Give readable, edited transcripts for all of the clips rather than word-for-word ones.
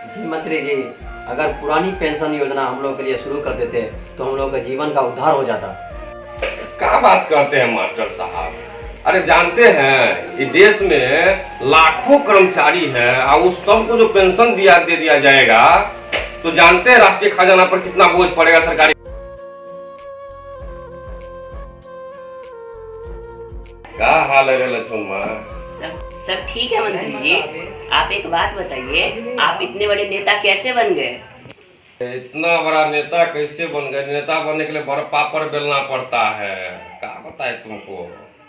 जी मंत्री जी, अगर पुरानी पेंशन योजना हम लोग के लिए शुरू कर देते तो हम लोग का जीवन का उद्धार हो जाता। क्या बात करते हैं मास्टर साहब। अरे जानते हैं इस देश में लाखों कर्मचारी हैं और उस सबको जो पेंशन दे दिया जाएगा तो जानते हैं राष्ट्रीय खजाना पर कितना बोझ पड़ेगा सरकारी। क्या हाल है लक्ष्मण माँ? सब ठीक है मंत्री जी। आप एक बात बताइए, आप इतने बड़े नेता कैसे बन गए? इतना बड़ा नेता कैसे बन गए? नेता बनने के लिए बड़ा पापड़ बेलना पड़ता है। क्या बताए तुमको,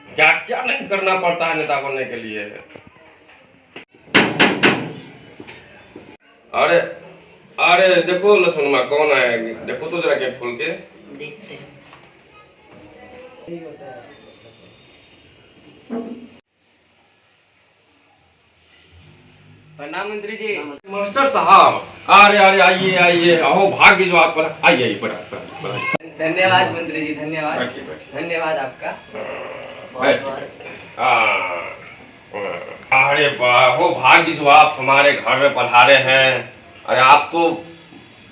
क्या क्या नहीं करना पड़ता है नेता बनने के लिए। अरे अरे देखो लक्ष्मण माँ कौन आएगी, देखो तो जरा गेट खोल के देखते हैं। प्रणाम मंत्री जी। मास्टर साहब, अरे अरे आइए आइए, अहो भाग्य जो आप पर आइए आइए, बैठिए धन्यवाद मंत्री जी, धन्यवाद। बैठिए। धन्यवाद आपका। अरे हो भाग्य जो आप हमारे घर में पधारे हैं। अरे आप तो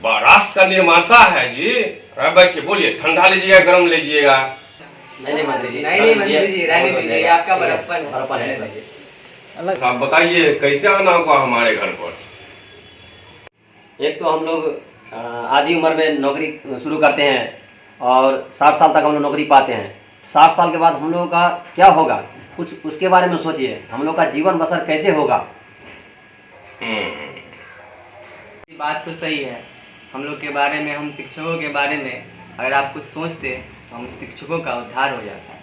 राष्ट्र का निर्माता है जी। अरे बैठिए, बोलिए, ठंडा लीजिएगा गरम लीजिएगा? नहीं मंत्री जी, नहीं मंत्री जी, रहने दीजिए, आपका बड़प्पन है। आप बताइए कैसे आना होगा हमारे घर पर? एक तो हम लोग आधी उम्र में नौकरी शुरू करते हैं और 60 साल तक हम लोग नौकरी पाते हैं। 60 साल के बाद हम लोगों का क्या होगा, कुछ उसके बारे में सोचिए। हम लोग का जीवन बसर कैसे होगा? बात तो सही है। हम लोग के बारे में, हम शिक्षकों के बारे में अगर आप कुछ सोचते तो हम शिक्षकों का उद्धार हो जाता है।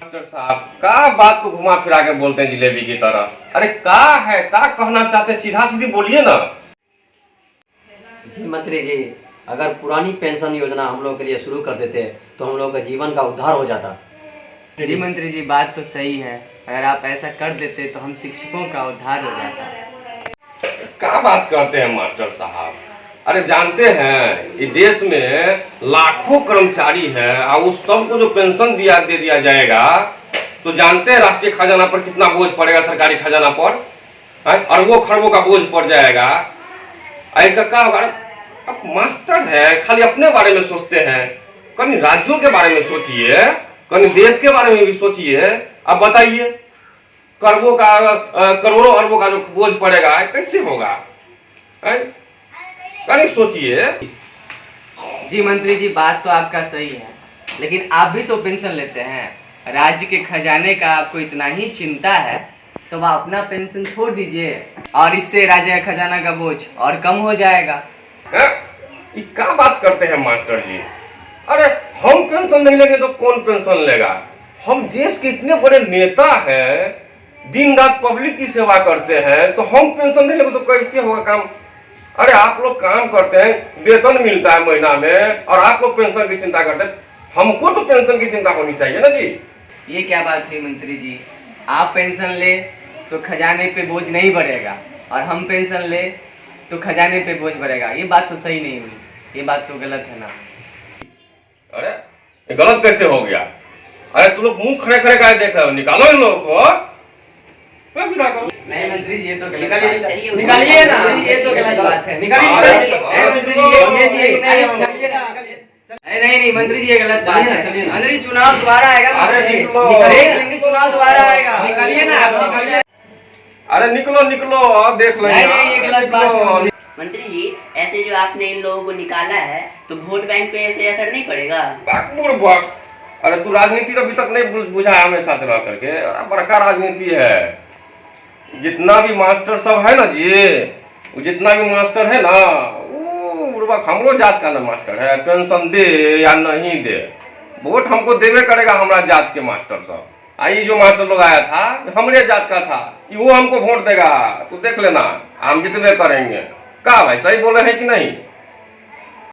डॉक्टर साहब का बात को घुमा फिरा के बोलते हैं जिलेबी की तरह। अरे का है, का कहना चाहते, सीधा सीधी बोलिए ना। जी मंत्री जी, अगर पुरानी पेंशन योजना हम लोग के लिए शुरू कर देते तो हम लोग का जीवन का उद्धार हो जाता। जी मंत्री जी, बात तो सही है। अगर आप ऐसा कर देते तो हम शिक्षकों का उद्धार हो जाता। क्या बात करते हैं मास्टर साहब। अरे जानते हैं इस देश में लाखों कर्मचारी हैं और उस सबको जो पेंशन दे दिया जाएगा तो जानते हैं राष्ट्रीय खजाना पर कितना बोझ पड़ेगा, सरकारी खजाना पर अरबों खरबों का बोझ पड़ जाएगा। ऐसा क्या होगा? अब मास्टर है, खाली अपने बारे में सोचते हैं। कहीं राज्यों के बारे में सोचिए, कहीं देश के बारे में भी सोचिए। अब बताइए, करोड़ों करोड़ों अरबों का जो बोझ पड़ेगा कैसे होगा? कहीं सोचिए। जी मंत्री जी, बात तो आपका सही है, लेकिन आप भी तो पेंशन लेते हैं। राज्य के खजाने का आपको इतना ही चिंता है तो आप अपना पेंशन छोड़ दीजिए और इससे राज्य का खजाना का बोझ और कम हो जाएगा। ये क्या बात करते हैं मास्टर जी? अरे हम पेंशन नहीं लेंगे तो कौन पेंशन लेगा? हम देश के इतने बड़े नेता हैं, दिन रात पब्लिक की सेवा करते हैं, तो हम पेंशन नहीं लेंगे तो कैसे होगा काम? अरे आप लोग काम करते हैं, वेतन मिलता है महीना में और आप लोग पेंशन की चिंता करते हैं। हमको तो पेंशन की चिंता होनी चाहिए ना जी। ये क्या बात है मंत्री जी? आप पेंशन ले तो खजाने पे बोझ नहीं बढ़ेगा और हम पेंशन ले तो खजाने पे बोझ बढ़ेगा। ये बात तो सही नहीं हुई, ये बात तो गलत है ना। अरे ये गलत कैसे हो गया? अरे तुम लोग मुंह खड़े खड़े का देख रहे हो, निकालो इन लोगों को। नहीं मंत्री जी, ये तो गलत बात है। निकालिए ना, ये तो गलत बात है। निकालिए मंत्री जी, अरे नहीं मंत्री जी, ये गलत बात है। मंत्री जी, चुनाव दोबारा आएगा। निकालिए, चुनाव दोबारा आएगा। निकालिए ना, आप निकालिए। अरे निकलो निकलो, देख लो। नहीं, ये गलत बात है। मंत्री जी, ऐसे जो आपने इन लोगों को निकाला है तो वोट बैंक पे ऐसे असर नहीं पड़ेगा? अरे तू राजनीति अभी तक नहीं बुझा है हमें साथ रह करके। बड़का राजनीति है। जितना भी मास्टर सब है ना जी, जितना भी मास्टर है ना, वो हमरो जात का ना मास्टर है। पेंशन दे या नहीं दे, वोट हमको देवे करेगा हमारा जात के मास्टर सब। आई जो मास्टर लोग आया था हमरे जात का था, वो हमको वोट देगा। तो देख लेना, हम जितने करेंगे। क्या भाई, सही बोले हैं कि नहीं?